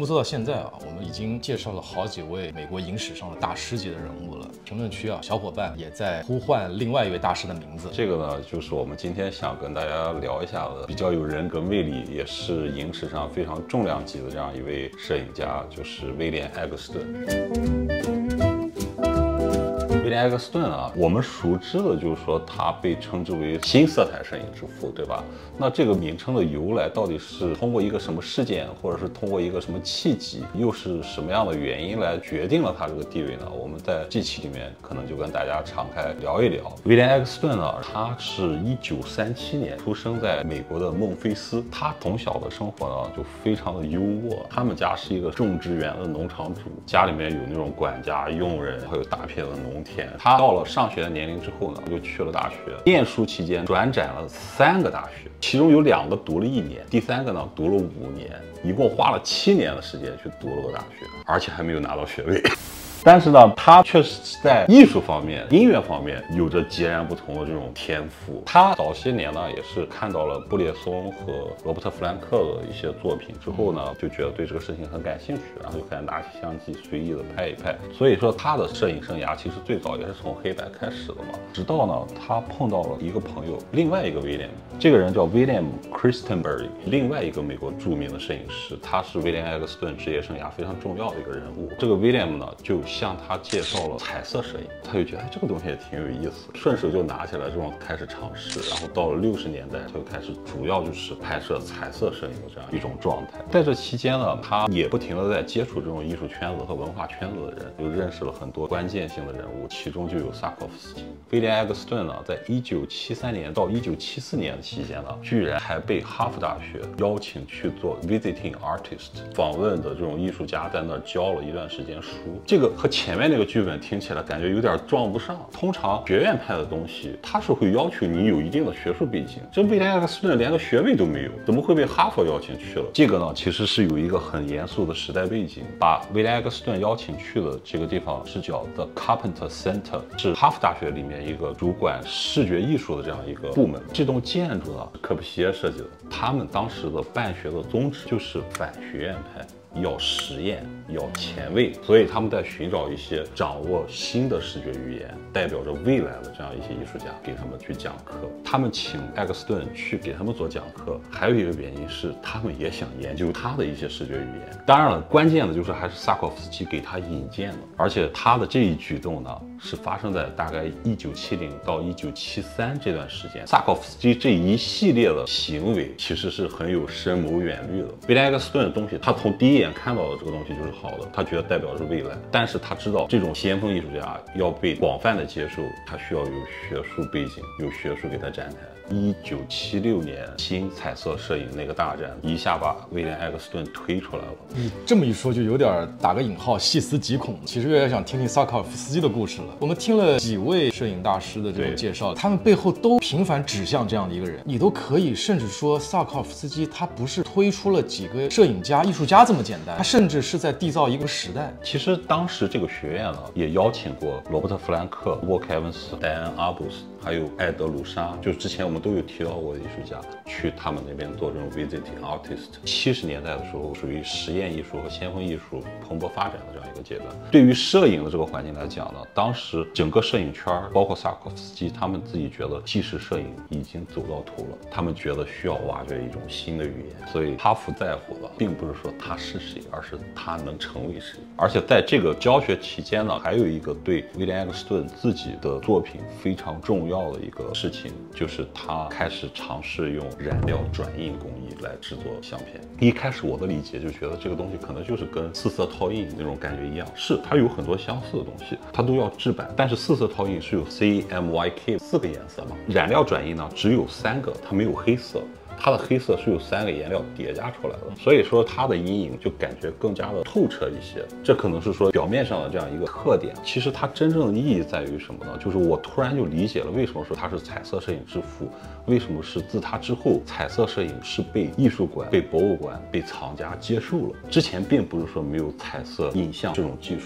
做到现在啊，我們已經介紹了好幾位美國影史上的大師級的人物了。評論區啊，小夥伴也在呼喚另外一位大師的名字。這個呢，就是我們今天想跟大家聊一下的，比較有人格魅力，也是影史上非常重量級的這樣一位攝影家，就是威廉·艾格斯頓。威廉·艾格斯頓啊，我們熟知的就是說他被稱之為新色彩攝影之父，对吧？那這個名稱的由來到底是通過一個什麼事件，或者是通過一個什麼契機，又是什麼樣的原因來決定了他這個地位呢？我們在這期裡面可能就跟大家敞開聊一聊。威廉·艾格斯頓呢，他是1937年出生在美國的孟菲斯，他從小的生活呢就非常的優渥。他們家是一個種植園的農場主，家裡面有那種管家、傭人，還有大片的農田。他到了上學的年齡之後呢，又去了大学。念書期間轉戰了3個大學，其中有2個讀了1年，第3個呢讀了5年，一共花了7年的時間去讀了個大學，而且還沒有拿到學位。但是呢，他確實是在藝術方面、音樂方面有着截然不同的這種天賦。他早些年呢，也是看到了布列松和羅伯特·弗蘭克的一些作品之後呢，就覺得對這個事情很感興趣，然後就開始拿起相機隨意的拍一拍。所以說，他的攝影生涯其實最早也是從黑白開始的嘛。直到呢，他碰到了一個朋友，另外一個威廉，這個人叫威廉·克里斯滕伯里，另外一個美國著名的攝影師，他是威廉·艾格斯頓職業生涯非常重要的一個人物。這個威廉呢，就向他介紹了彩色攝影，他就覺得這個東西也挺有意思，順手就拿起來這種開始嘗試，然後到了60年代就開始主要就是拍攝彩色攝影的這樣一種狀態。在這期間呢，他也不停地在接觸這種藝術圈子和文化圈子的人，就認識了很多關鍵性的人物，其中就有薩科夫斯基。威廉·艾格斯頓呢，在1973年到1974年的期间呢，居然還被哈佛大學邀請去做 visiting artist 訪問的這種藝術家，在那兒教了一段時間書。這個和前面那個劇本聽起來感覺有點撞不上。通常學院派的東西，它是會要求你有一定的學術背景。這威廉·艾格斯頓連個學位都沒有，怎麼會被哈佛邀請去了？這個呢，其實是有一個很嚴肅的時代背景。把威廉·艾格斯頓邀請去的這個地方是叫 The Carpenter Center， 是哈佛大學裡面一個主管視覺藝術的這樣一個部門。這棟建築呢，科布西耶設計的。他們當時的辦學的宗旨就是反學院派。要實驗，要前衛，所以他們在尋找一些掌握新的視覺語言、代表着未來的這樣一些藝術家，給他們去講課。他們請艾格斯頓去給他們做講課，還有一個原因是他們也想研究他的一些視覺語言。當然了，關鍵的就是還是薩科夫斯基給他引薦的，而且他的這一舉動呢，是發生在大概1970到1973這段時間。薩科夫斯基這一系列的行為其實是很有深謀遠慮的。威廉·艾格斯頓的東西，他從第一眼看到的這個東西就是好的，他覺得代表着未来，但是他知道這種先鋒藝術家要被廣泛的接受，他需要有學術背景，有學術給他站台。1976年新彩色攝影那個大戰一下把威廉·艾格斯頓推出來了。你這麼一說，就有點打個引號細思極恐。其實越想聽聽薩科夫斯基的故事了。我們聽了幾位攝影大師的這種介紹，他們背後都頻繁指向這樣的一個人。你都可以甚至說，薩科夫斯基他不是推出了幾個攝影家、藝術家這麼簡單，他甚至是在締造一個時代。其實當時這個學院呢，也邀請過羅伯特·弗蘭克、沃克·埃文斯、戴恩·阿布斯，還有艾德·魯沙，就是之前我們都有提到過的藝術家，去他們那邊做這种 visiting artist。70年代的時候，屬於實驗藝術和先鋒藝術蓬勃發展的這樣一個階段。對於攝影的這個環境來講呢，當時整個攝影圈，包括薩科夫斯基，他們自己覺得纪實攝影已經走到頭了，他們覺得需要挖掘一種新的語言。所以哈佛在乎的並不是說他是誰，而是他能成為誰。而且在这個教學期間呢，還有一個對威廉·艾格斯頓自己的作品非常重要的一個事情，就是他開始嘗試用染料轉印工藝來制作相片。一開始我的理解就覺得這個東西可能就是跟四色套印那種感覺一樣，是它有很多相似的東西，它都要制版，但是四色套印是有 CMYK 4個顏色嘛，染料轉印呢只有3個，它沒有黑色。它的黑色是由3個顏料疊加出來的，所以說它的陰影就感覺更加的透徹一些。這可能是說表面上的這樣一個特點，其實它真正的意義在於什麼呢？就是我突然就理解了為什麼說他是彩色攝影之父，為什麼是自他之後，彩色攝影是被藝術館、被博物館、被藏家接受了。之前並不是說沒有彩色影像這種技術。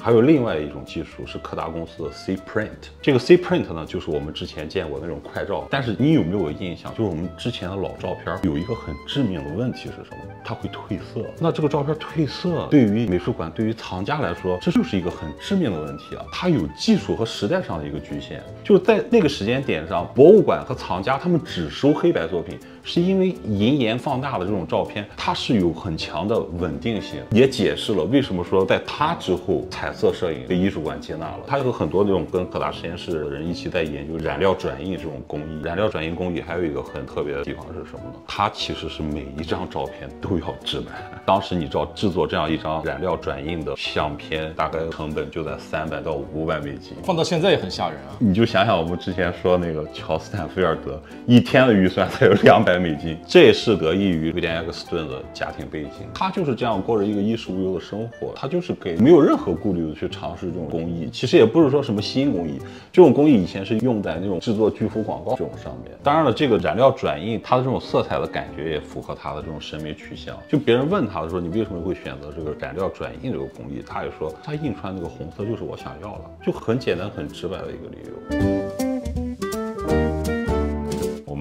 還有另外一種技術是柯達公司的 C Print。這個 C Print 呢，就是我們之前见過那種快照。但是你有沒有印象？就是我們之前的老照片有一个很致命的問題是什麼？它會褪色。那這個照片褪色，對於美術館、對於藏家來說，這就是一個很致命的問題啊！它有技術和時代上的一個局限。就在那個時間點上，博物館和藏家他們只收黑白作品，是因為銀鹽放大的這種照片，它是有很強的穩定性，也解釋了為什麼說在它之後，彩色攝影被藝術館接納了。它有很多這種跟柯達實驗室的人一起在研究染料轉印這種工藝。染料轉印工藝還有一個很特別的地方是什麼呢？它其實是每一張照片都要製版。當時你知道製作這樣一張染料轉印的相片，大概成本就在300到500美金，放到現在也很嚇人啊！你就想想我們之前說那個喬斯坦菲爾德一天的預算才有200美金，這也是得益於威廉·艾克斯頓的家庭背景，他就是這樣過着一個衣食無憂的生活，他就是給沒有任何顧慮的去嘗試這種工藝。其實也不是說什麼新工藝，這種工藝以前是用在那種製作巨幅廣告這種上面。當然了，這個染料轉印它的這種色彩的感覺也符合他的這種審美取向。就別人問他的時候，你為什麼會選擇這個染料轉印這個工藝？他也說他印出來那個紅色就是我想要的，就很簡單很直白的一個理由。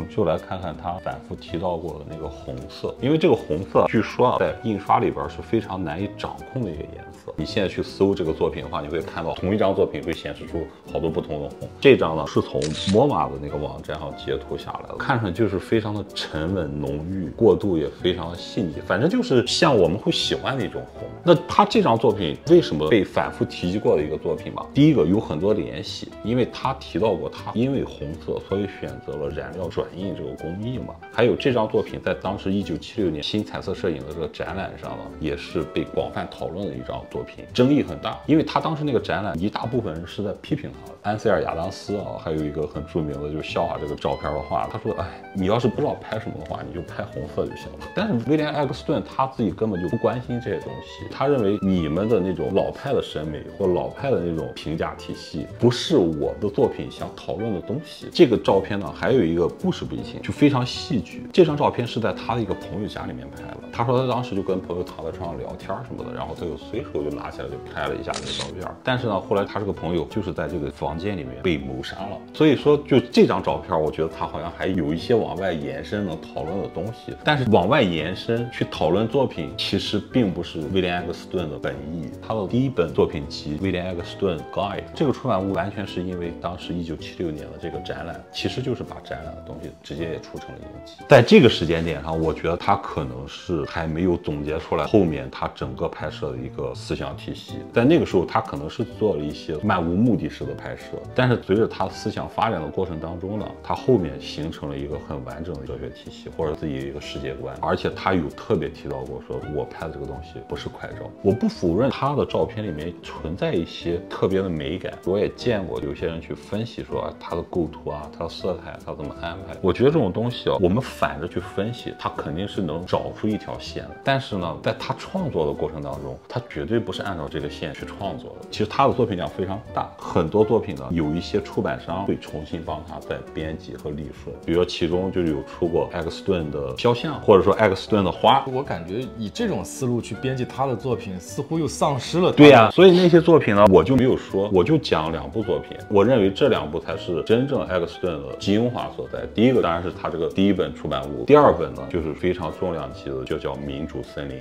就來看看他反覆提到過的那個紅色，因為這個紅色據說在印刷裡邊是非常難以掌控的一個顏色。你現在去搜這個作品的話，你會看到同一張作品會顯示出好多不同的紅。這張呢是從 MoMA 的那個網站上截圖下來的，看上去就是非常的沉穩濃郁，過渡也非常的細膩，反正就是像我們會喜歡的一種紅。那他這張作品為什麼被反覆提及過的一個作品嘛？第一個有很多聯繫，因為他提到過他因為紅色所以選擇了染料轉印這個工藝嘛。還有這張作品在當時1976年新彩色攝影的這個展覽上呢，也是被廣泛討論的一張作品，爭議很大。因為他當時那個展覽一大部分人是在批評他的。安塞爾亞當斯啊，還有一個很著名的就是笑話這個照片的話，他說：“哎，你要是不知道拍什麼的話，你就拍紅色就行了。”但是威廉·艾克斯頓他自己根本就不關心這些東西，他認為你們的那種老派的審美或老派的那種評價體系，不是我的作品想討論的東西。這個照片呢，還有一個故事背景，就非常戲劇。這張照片是在他的一個朋友家裡面拍的。他說他當時就跟朋友躺在床上聊天什麼的，然後他就隨手就拿起來就拍了一下那個照片。但是呢，後來他這個朋友就是在這個房間裡面被謀殺了。所以說，就這張照片，我覺得他好像還有一些往外延伸能討論的東西。但是往外延伸去討論作品，其實並不是威廉·艾克斯頓的本意。他的第一本作品集《威廉·艾克斯頓 Guide》這個出版物完全是因為當時1976年的這個展覽，其實就是把展覽的東西直接也出成了影集。在這個時間點上，我覺得他可能是還沒有總結出來後面他整個拍攝的一個思想體系。在那個時候，他可能是做了一些漫無目的式的拍攝，但是隨着他思想發展的過程當中呢，他後面形成了一個很完整的哲學體系，或者自己一個世界觀。而且他有特別提到過說，我拍的這個東西不是快照。我不否認他的照片裡面存在一些特別的美感，我也見過有些人去分析說他的構圖啊，他的色彩，他怎麼安排。我覺得這種東西啊，我們反着去分析，他肯定是能找出一條線的。但是呢，在他創作的過程當中，他絕對不是按照這個線去創作的。其實他的作品量非常大，很多作品呢，有一些出版商會重新幫他再編輯和理順。比如說其中就有出過艾克斯頓的肖像，或者說艾克斯頓的花。我感覺以這種思路去編輯他的作品，似乎又喪失了。對呀，所以那些作品呢，我就沒有說，我就講2部作品。我認為這2部才是真正艾克斯頓的精華所在。第一個當然是他這個第一本出版物，第2本呢就是非常重量級的，就叫《民主森林》。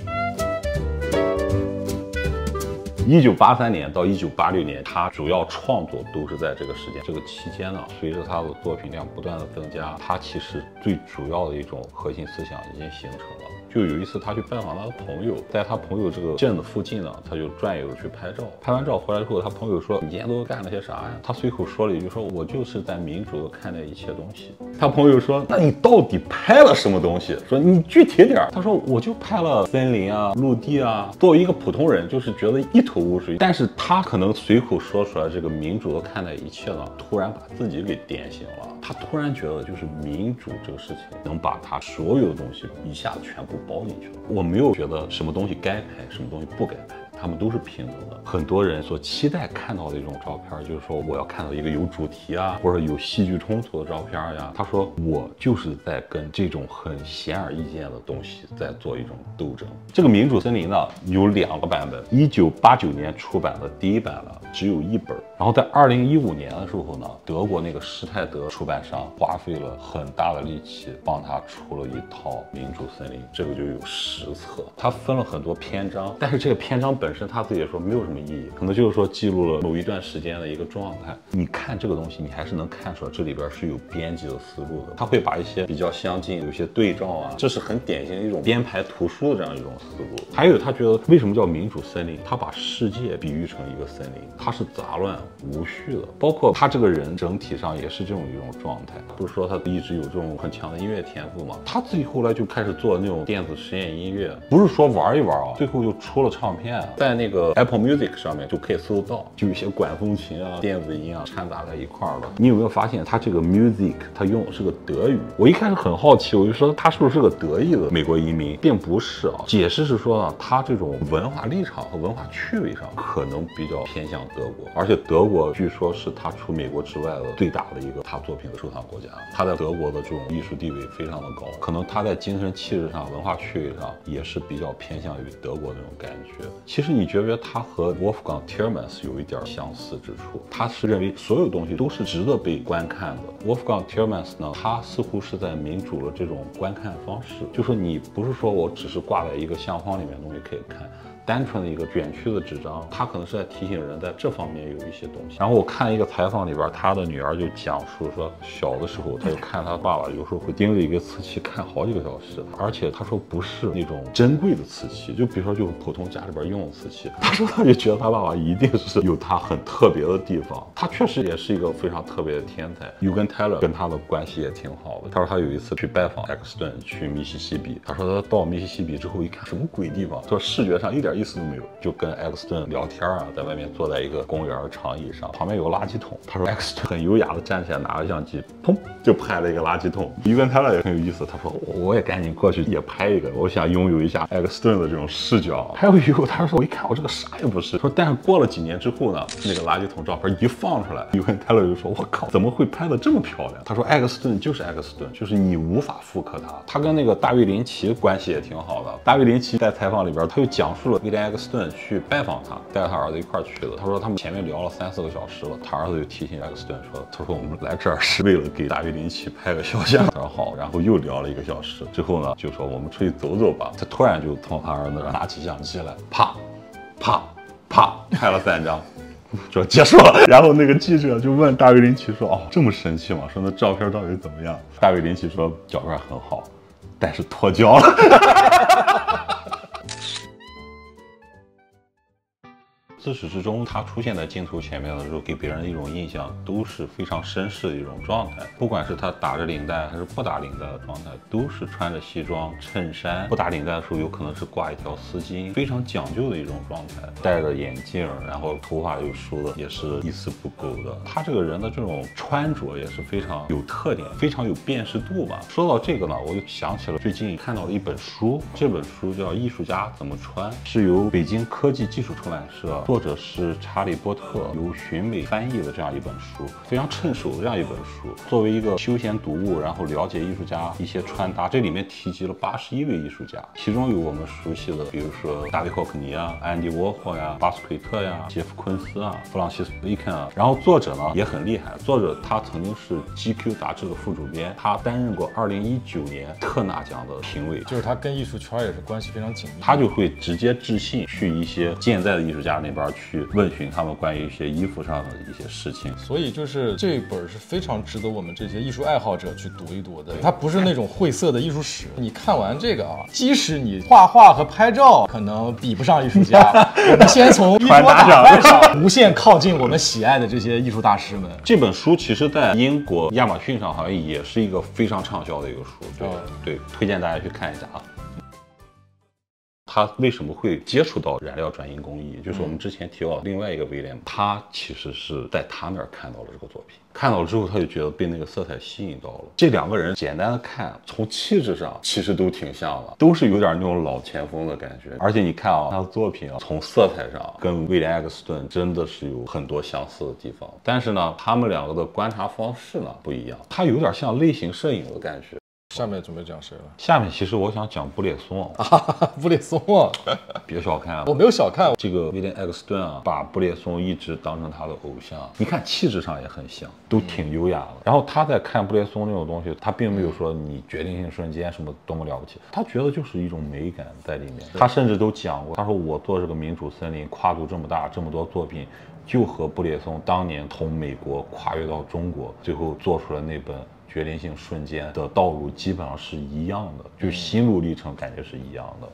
1983年到1986年，他主要創作都是在這個時間。這個期間呢，隨着他的作品量不斷的增加，他其實最主要的一種核心思想已經形成了。就有一次他去拜訪他的朋友，在他朋友這個鎮的附近呢，他就轉悠着去拍照。拍完照回來之後，他朋友說：“你今天都幹了些啥呀？”他隨口說了一句說：“我就是在民主的看待一切東西。”他朋友說：“那你到底拍了什麼東西？說你具體點。”他說：“我就拍了森林啊，陸地啊。”作為一個普通人，就是覺得一頭霧水。但是他可能隨口說出來這個民主的看待一切呢，突然把自己給點醒了。他突然覺得，就是民主這個事情能把他所有的東西一下子全部包進去了。我沒有覺得什麼東西該拍，什麼東西不該拍。他们都是平等的。很多人所期待看到的一种照片，就是说我要看到一个有主题啊，或者有戏剧冲突的照片呀。他说我就是在跟这种很显而易见的东西在做一种斗争。这个民主森林呢有2个版本，1989年出版的第1版呢只有1本，然后在2015年的时候呢，德国那个施泰德出版商花费了很大的力气帮他出了一套民主森林，这个就有10册，他分了很多篇章，但是这个篇章本身他自己也说没有什么意义，可能就是说记录了某一段时间的一个状态。你看这个东西，你还是能看出来这里边是有编辑的思路的，他会把一些比较相近，有些对照啊，这是很典型的一種編排圖書的這樣一種思路。還有他覺得為什麼叫民主森林，他把世界比喻成一個森林，它是雜亂無序的，包括他這個人整體上也是這種一種狀態。不是說他一直有這種很強的音樂天賦嗎？他自己後來就開始做那種電子實驗音樂，不是說玩一玩啊，最後就出了唱片啊，在那個 Apple Music 上面就可以搜到，就有些管風琴啊、電子音啊摻雜在一塊兒的。你有沒有發現他這個 music 他用的是個德語？我一開始很好奇，我就說他是不是個德裔的美國移民，並不是啊。解釋是說呢，他這種文化立場和文化趣味上可能比較偏向德國，而且德國據說是他除美國之外的最大的一個他作品的收藏國家。他在德國的這種藝術地位非常的高，可能他在精神氣質上、文化趣味上也是比較偏向於德國那種感覺。其實你覺不覺得他和 Wolfgang Tiermans 有一點相似之處？他是認為所有東西都是值得被觀看的。Wolfgang Tiermans 呢，他似乎是在民主了這種觀看方式，就說你不是說我只是掛在一個相框裡面的東西可以看，單純的一個卷曲的紙張，他可能是在提醒人在這方面有一些東西。然後我看一個採訪裡邊，他的女兒就講述說，小的時候他就看他爸爸有時候會盯着一個瓷器看好幾個小時，而且他說不是那種珍貴的瓷器，就比如說就普通家裡邊用的瓷器，他說他就覺得他爸爸一定是有他很特別的地方，他確實也是一個非常特別的天才。Eugen Teller跟他的關係也挺好的，他說他有一次去拜訪艾克斯頓去密西西比，他說他到密西西比之後一看什麼鬼地方，他說視覺上一點意思都沒有，就跟艾克斯頓聊天啊，在外面坐在一個公園長椅上，旁邊有個垃圾桶，他說艾克斯頓很優雅的站起來拿着相機，砰就拍了一個垃圾桶。Eugen Teller也很有意思，他說我也趕緊過去也拍一個，我想擁有一下艾克斯頓的這種視角。還有一個他說我一看我這個啥也不是，說但是過了幾年之後呢，那個垃圾桶照片一放出來，Eugen Teller就說我靠怎麼會拍得這麼漂亮？他說艾克斯頓就是艾克斯頓，就是你無法複刻它。他跟那個大衛林奇關係也挺好的，大衛林奇在採訪裡邊他又講述了威廉艾克斯頓去拜訪他，帶着他兒子一塊去的。他說他們前面聊了3-4個小時了，他兒子就提醒艾克斯頓說，他說我們來這兒是為了給大衛林奇拍個肖像。他說好，然後又聊了1個小時，之後呢就說我們出去走走吧。他突然就從他兒子那兒拿起相機來，啪啪啪拍了3張。說結束了，然後那個記者就問大衛林奇說：“哦，這麼神奇嗎？說那照片到底怎麼樣？”大衛林奇說：“照片很好，但是脫膠了。”自始至終，他出現在鏡頭前面的時候，給別人的一種印象都是非常紳士的一種狀態。不管是他打着領帶還是不打領帶的狀態，都是穿着西裝、襯衫。不打領帶的時候，有可能是掛一條絲巾，非常講究的一種狀態。戴着眼鏡，然後頭髮又梳的也是一絲不苟的。他這個人的這種穿着也是非常有特點，非常有辨識度吧。說到這個呢，我就想起了最近看到的一本書，這本書叫《藝術家怎麼穿》，是由北京科技技術出版社。作者是查理波特，由荀偉翻譯的這樣一本書，非常趁手的這樣一本書。作為一個休閒讀物，然後了解藝術家一些穿搭，這裡面提及了81位藝術家，其中有我們熟悉的，比如說大衛霍克尼啊、安迪沃霍呀、巴斯奎特呀、傑夫昆斯啊、弗朗西斯貝肯啊。然後作者呢也很厲害，作者他曾經是 GQ 雜誌的副主編，他擔任過2019年特納獎的評委，就是他跟藝術圈也是關係非常緊密。他就會直接致信去一些健在的藝術家那邊去問詢他們關於一些衣服上的一些事情，所以就是這本是非常值得我們這些藝術愛好者去讀一讀的。它不是那種晦澀的藝術史。你看完這個啊，即使你畫畫和拍照可能比不上藝術家，我們先從衣着打扮上無限靠近我們喜愛的這些藝術大師們。這本書其實在英國亞馬遜上好像也是一個非常暢銷的一個書，對，推薦大家去看一下啊。他為什麼會接觸到染料轉印工藝，就是我們之前提到另外一個威廉，他其實是在他那兒看到了这個作品，看到了之後他就覺得被那個色彩吸引到了。這兩個人簡單的看，從氣質上其實都挺像的，都是有點那種老前鋒的感覺。而且你看啊，他的作品啊，從色彩上跟威廉·艾克斯頓真的是有很多相似的地方，但是呢，他們两個的觀察方式呢不一樣，他有點像類型攝影的感覺。下面準備講誰了？下面其實我想講布列松布列松啊，別小看啊，我沒有小看這個威廉·艾克斯頓啊，把布列松一直當成他的偶像。你看氣質上也很像，都挺優雅的。然後他在看布列松那種東西，他並沒有說你決定性瞬間什麼多麼了不起，他覺得就是一種美感在裡面。他甚至都講過，他說我做這個民主森林跨度這麼大，這麼多作品，就和布列松當年從美國跨越到中國，最後做出了那本決定性瞬間的道路基本上是一樣的，就是心路歷程感覺是一樣的。